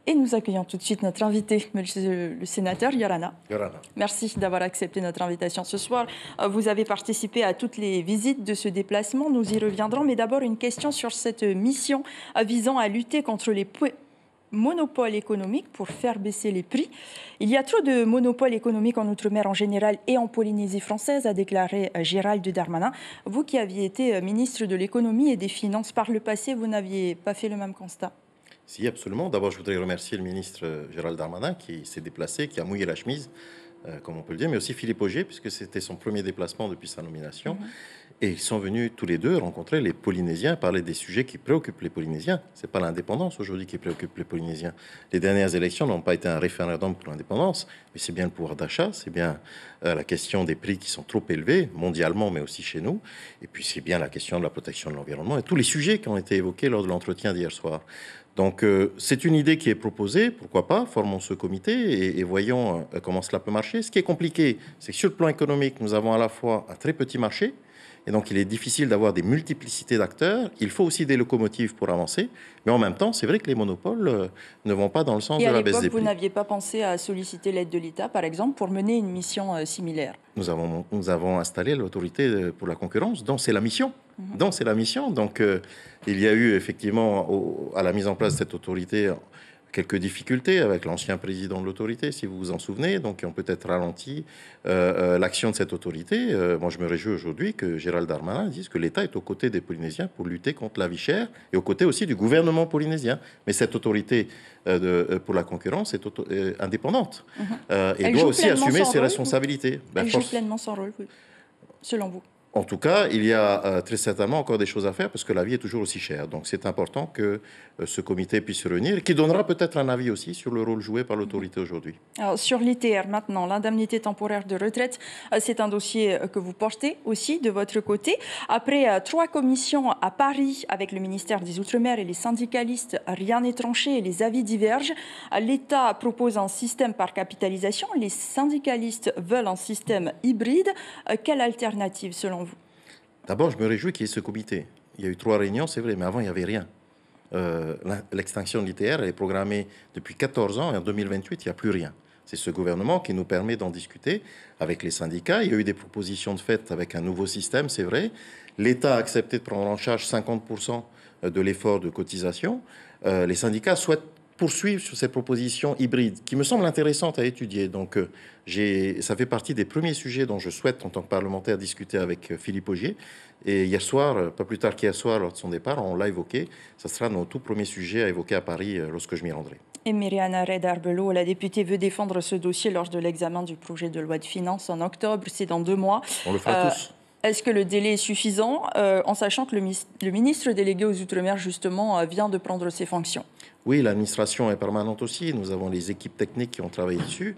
Et nous accueillons tout de suite notre invité, monsieur le sénateur Yorana. Merci d'avoir accepté notre invitation ce soir. Vous avez participé à toutes les visites de ce déplacement, nous y reviendrons. Mais d'abord, une question sur cette mission visant à lutter contre les monopoles économiques pour faire baisser les prix. Il y a trop de monopoles économiques en Outre-mer en général et en Polynésie française, a déclaré Gérald Darmanin. Vous qui aviez été ministre de l'économie et des finances par le passé, vous n'aviez pas fait le même constat? Si, absolument. D'abord, je voudrais remercier le ministre Gérald Darmanin qui s'est déplacé, qui a mouillé la chemise, comme on peut le dire, mais aussi Philippe Augier, puisque c'était son premier déplacement depuis sa nomination. Et ils sont venus tous les deux rencontrer les Polynésiens, parler des sujets qui préoccupent les Polynésiens. Ce n'est pas l'indépendance aujourd'hui qui préoccupe les Polynésiens. Les dernières élections n'ont pas été un référendum pour l'indépendance, mais c'est bien le pouvoir d'achat, c'est bien la question des prix qui sont trop élevés, mondialement, mais aussi chez nous. Et puis c'est bien la question de la protection de l'environnement et tous les sujets qui ont été évoqués lors de l'entretien d'hier soir. Donc c'est une idée qui est proposée, pourquoi pas, formons ce comité et voyons comment cela peut marcher. Ce qui est compliqué, c'est que sur le plan économique, nous avons à la fois un très petit marché, et donc il est difficile d'avoir des multiplicités d'acteurs. Il faut aussi des locomotives pour avancer, mais en même temps, c'est vrai que les monopoles ne vont pas dans le sens de la baisse des prix. Vous n'aviez pas pensé à solliciter l'aide de l'État, par exemple, pour mener une mission similaire? Nous avons installé l'autorité pour la concurrence, dont c'est la mission. Donc, il y a eu effectivement, à la mise en place de cette autorité, quelques difficultés avec l'ancien président de l'autorité, si vous vous en souvenez, donc on peut être ralenti l'action de cette autorité. Moi, je me réjouis aujourd'hui que Gérald Darmanin dise que l'État est aux côtés des Polynésiens pour lutter contre la vie chère et aux côtés aussi du gouvernement polynésien. Mais cette autorité pour la concurrence est indépendante et doit aussi assumer ses responsabilités. Elle joue pleinement son rôle, selon vous? En tout cas, il y a très certainement encore des choses à faire parce que la vie est toujours aussi chère. Donc c'est important que ce comité puisse se réunir et qui donnera peut-être un avis aussi sur le rôle joué par l'autorité aujourd'hui. Alors sur l'ITR maintenant, l'indemnité temporaire de retraite, c'est un dossier que vous portez aussi de votre côté. Après 3 commissions à Paris avec le ministère des Outre-mer et les syndicalistes, rien n'est tranché et les avis divergent. L'État propose un système par capitalisation, les syndicalistes veulent un système hybride. Quelle alternative selon vous? D'abord, je me réjouis qu'il y ait ce comité. Il y a eu 3 réunions, c'est vrai, mais avant, il n'y avait rien. L'extinction de l'ITR est programmée depuis 14 ans et en 2028, il n'y a plus rien. C'est ce gouvernement qui nous permet d'en discuter avec les syndicats. Il y a eu des propositions de fait avec un nouveau système, c'est vrai. L'État a accepté de prendre en charge 50% de l'effort de cotisation. Les syndicats souhaitent poursuivre sur ces propositions hybrides qui me semblent intéressantes à étudier. Donc, ça fait partie des premiers sujets dont je souhaite, en tant que parlementaire, discuter avec Philippe Augier. Et hier soir, pas plus tard qu'hier soir, lors de son départ, on l'a évoqué. Ça sera nos tout premiers sujets à évoquer à Paris lorsque je m'y rendrai. Et Myriana Red-Arbelot, la députée, veut défendre ce dossier lors de l'examen du projet de loi de finances en octobre. C'est dans 2 mois. On le fera tous. Est-ce que le délai est suffisant, en sachant que le ministre délégué aux Outre-mer, justement, vient de prendre ses fonctions? Oui, l'administration est permanente aussi. Nous avons les équipes techniques qui ont travaillé dessus.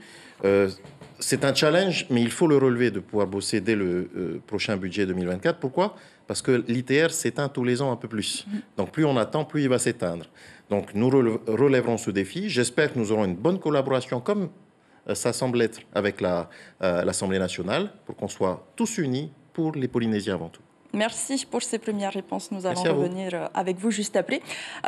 C'est un challenge, mais il faut le relever de pouvoir bosser dès le prochain budget 2024. Pourquoi? Parce que l'ITR s'éteint tous les ans un peu plus. Donc plus on attend, plus il va s'éteindre. Donc nous relèverons ce défi. J'espère que nous aurons une bonne collaboration, comme ça semble être avec l'Assemblée nationale, pour qu'on soit tous unis pour les Polynésiens avant tout. Merci pour ces premières réponses. Nous allons revenir avec vous juste après.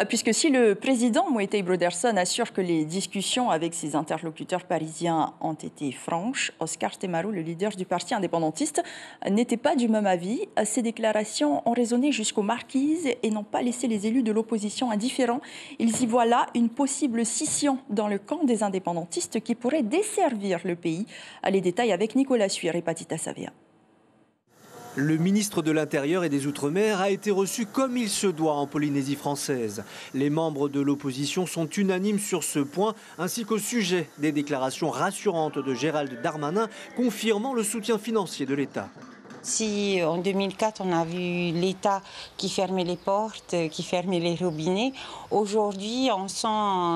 Puisque si le président Moetai Broderson assure que les discussions avec ses interlocuteurs parisiens ont été franches, Oscar Temaru, le leader du parti indépendantiste, n'était pas du même avis. Ces déclarations ont résonné jusqu'aux marquises et n'ont pas laissé les élus de l'opposition indifférents. Ils y voient là une possible scission dans le camp des indépendantistes qui pourrait desservir le pays. Les détails avec Nicolas Suir et Patita Savea. Le ministre de l'Intérieur et des Outre-mer a été reçu comme il se doit en Polynésie française. Les membres de l'opposition sont unanimes sur ce point, ainsi qu'au sujet des déclarations rassurantes de Gérald Darmanin confirmant le soutien financier de l'État. Si en 2004, on a vu l'État qui fermait les portes, qui fermait les robinets, aujourd'hui, on sent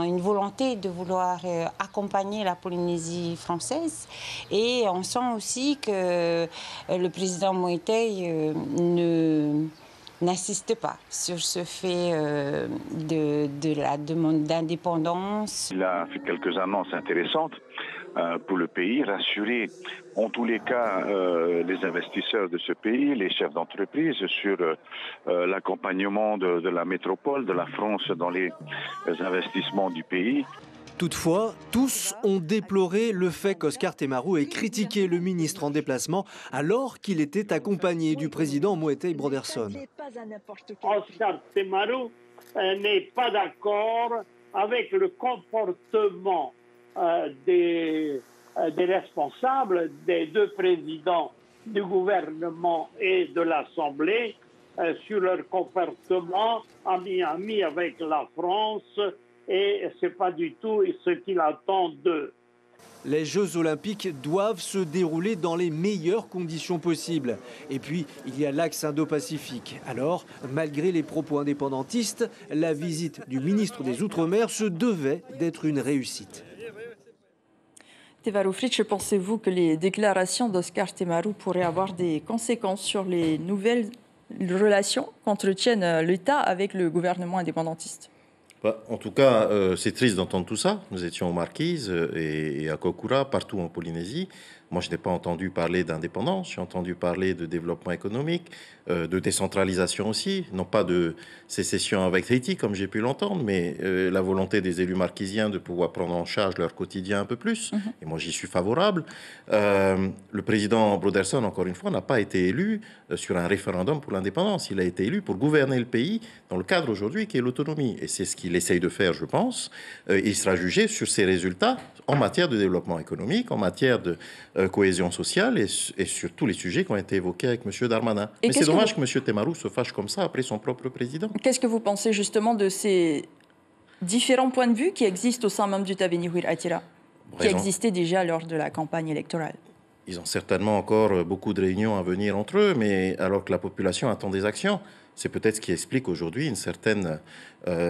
une volonté de vouloir accompagner la Polynésie française. Et on sent aussi que le président Moetai n'insiste pas sur ce fait de la demande d'indépendance. Il a fait quelques annonces intéressantes pour le pays, rassurer en tous les cas les investisseurs de ce pays, les chefs d'entreprise sur l'accompagnement de la métropole, de la France dans les investissements du pays. Toutefois, tous ont déploré le fait qu'Oscar Temaru ait critiqué le ministre en déplacement alors qu'il était accompagné du président Moetai Broderson. Oscar Temaru n'est pas d'accord avec le comportement des responsables, des deux présidents du gouvernement et de l'Assemblée sur leur comportement ami avec la France, et ce n'est pas du tout ce qu'il attend d'eux. Les Jeux Olympiques doivent se dérouler dans les meilleures conditions possibles. Et puis, il y a l'axe Indo-Pacifique. Alors, malgré les propos indépendantistes, la visite du ministre des Outre-mer se devait d'être une réussite. Teva Roufrich, pensez-vous que les déclarations d'Oscar Temaru pourraient avoir des conséquences sur les nouvelles relations qu'entretiennent l'État avec le gouvernement indépendantiste? En tout cas, c'est triste d'entendre tout ça. Nous étions aux Marquises et à Kokura, partout en Polynésie. Moi, je n'ai pas entendu parler d'indépendance, j'ai entendu parler de développement économique, de décentralisation aussi, non pas de sécession avec Tahiti, comme j'ai pu l'entendre, mais la volonté des élus marquisiens de pouvoir prendre en charge leur quotidien un peu plus. Et moi, j'y suis favorable. Le président Broderson, encore une fois, n'a pas été élu sur un référendum pour l'indépendance. Il a été élu pour gouverner le pays dans le cadre aujourd'hui qui est l'autonomie. Et c'est ce qu'il essaye de faire, je pense. Il sera jugé sur ses résultats en matière de développement économique, en matière de cohésion sociale et sur tous les sujets qui ont été évoqués avec M. Darmanin. Mais c'est dommage que M. Temaru se fâche comme ça après son propre président. Qu'est-ce que vous pensez justement de ces différents points de vue qui existent au sein même du Tavenyuhir Atira, qui existaient déjà lors de la campagne électorale? Ils ont certainement encore beaucoup de réunions à venir entre eux, mais alors que la population attend des actions. C'est peut-être ce qui explique aujourd'hui une certaine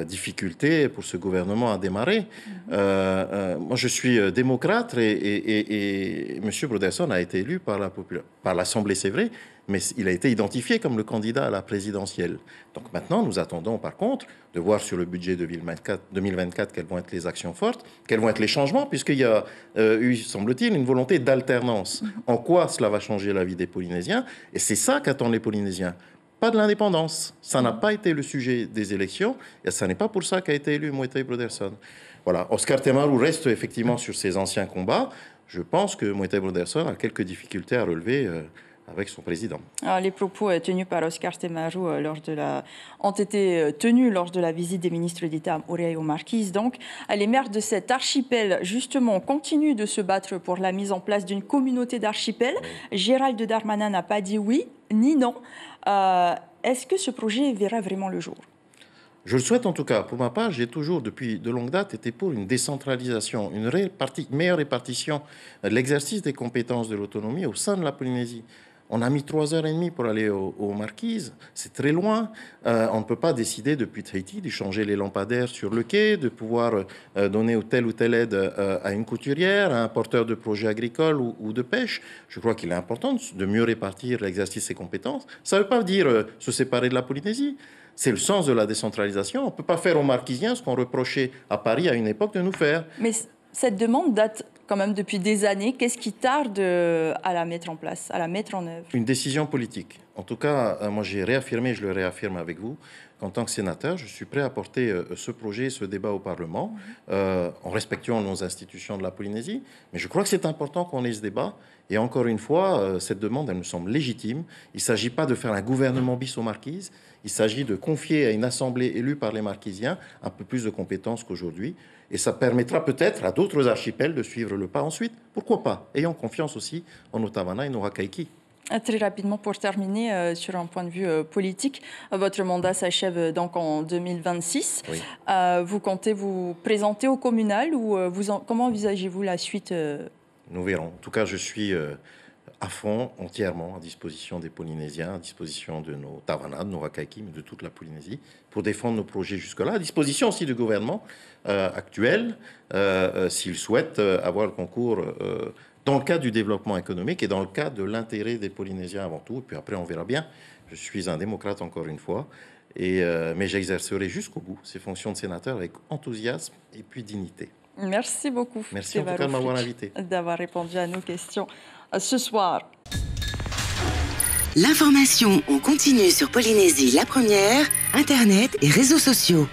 difficulté pour ce gouvernement à démarrer. Moi, je suis démocrate et M. Broderson a été élu par l'Assemblée, c'est vrai, mais il a été identifié comme le candidat à la présidentielle. Donc maintenant, nous attendons par contre de voir sur le budget 2024 quelles vont être les actions fortes, quels vont être les changements, puisqu'il y a eu, semble-t-il, une volonté d'alternance. En quoi cela va changer la vie des Polynésiens? Et c'est ça qu'attendent les Polynésiens. Pas de l'indépendance. Ça n'a pas été le sujet des élections et ce n'est pas pour ça qu'a été élu Moetai Broderson. Voilà. Oscar Temaru reste effectivement sur ses anciens combats. Je pense que Moetai Broderson a quelques difficultés à relever avec son président. Alors, les propos tenus par Oscar Temaru ont été tenus lors de la visite des ministres d'État à Moorea et aux Marquises. Donc, les maires de cet archipel, justement, continuent de se battre pour la mise en place d'une communauté d'archipel. Oui. Gérald Darmanin n'a pas dit oui ni non. Est-ce que ce projet verra vraiment le jour? Je le souhaite en tout cas. Pour ma part, j'ai toujours, depuis de longue date, été pour une décentralisation, une meilleure répartition de l'exercice des compétences de l'autonomie au sein de la Polynésie. On a mis 3h30 pour aller aux Marquises. C'est très loin. On ne peut pas décider depuis Tahiti de changer les lampadaires sur le quai, de pouvoir donner telle ou telle aide à une couturière, à un porteur de projet agricole ou de pêche. Je crois qu'il est important de mieux répartir l'exercice des compétences. Ça ne veut pas dire se séparer de la Polynésie. C'est le sens de la décentralisation. On ne peut pas faire aux Marquisiens ce qu'on reprochait à Paris à une époque de nous faire. Mais cette demande date quand même depuis des années. Qu'est-ce qui tarde à la mettre en place, à la mettre en œuvre? Une décision politique. En tout cas, moi j'ai réaffirmé, je le réaffirme avec vous, qu'en tant que sénateur, je suis prêt à porter ce projet, ce débat au Parlement, en respectant nos institutions de la Polynésie. Mais je crois que c'est important qu'on ait ce débat. Et encore une fois, cette demande, elle me semble légitime. Il ne s'agit pas de faire un gouvernement bis aux Marquises. Il s'agit de confier à une assemblée élue par les Marquisiens un peu plus de compétences qu'aujourd'hui. Et ça permettra peut-être à d'autres archipels de suivre le pas ensuite. Pourquoi pas? Ayant confiance aussi en Otavana et Nohakaiki. Très rapidement, pour terminer, sur un point de vue politique, votre mandat s'achève donc en 2026. Oui. Vous comptez vous présenter au communal ou comment envisagez-vous la suite? Nous verrons. En tout cas, je suis à fond, entièrement à disposition des Polynésiens, à disposition de nos Tavana, de nos Nohakaiki, mais de toute la Polynésie, pour défendre nos projets jusque-là, à disposition aussi du gouvernement actuel, s'il souhaite avoir le concours dans le cadre du développement économique et dans le cadre de l'intérêt des Polynésiens avant tout. Et puis après, on verra bien. Je suis un démocrate, encore une fois, mais j'exercerai jusqu'au bout ces fonctions de sénateur avec enthousiasme et puis dignité. Merci beaucoup. Merci en tout cas de m'avoir invité. D'avoir répondu à nos questions ce soir. L'information en continu sur Polynésie la première, Internet et réseaux sociaux.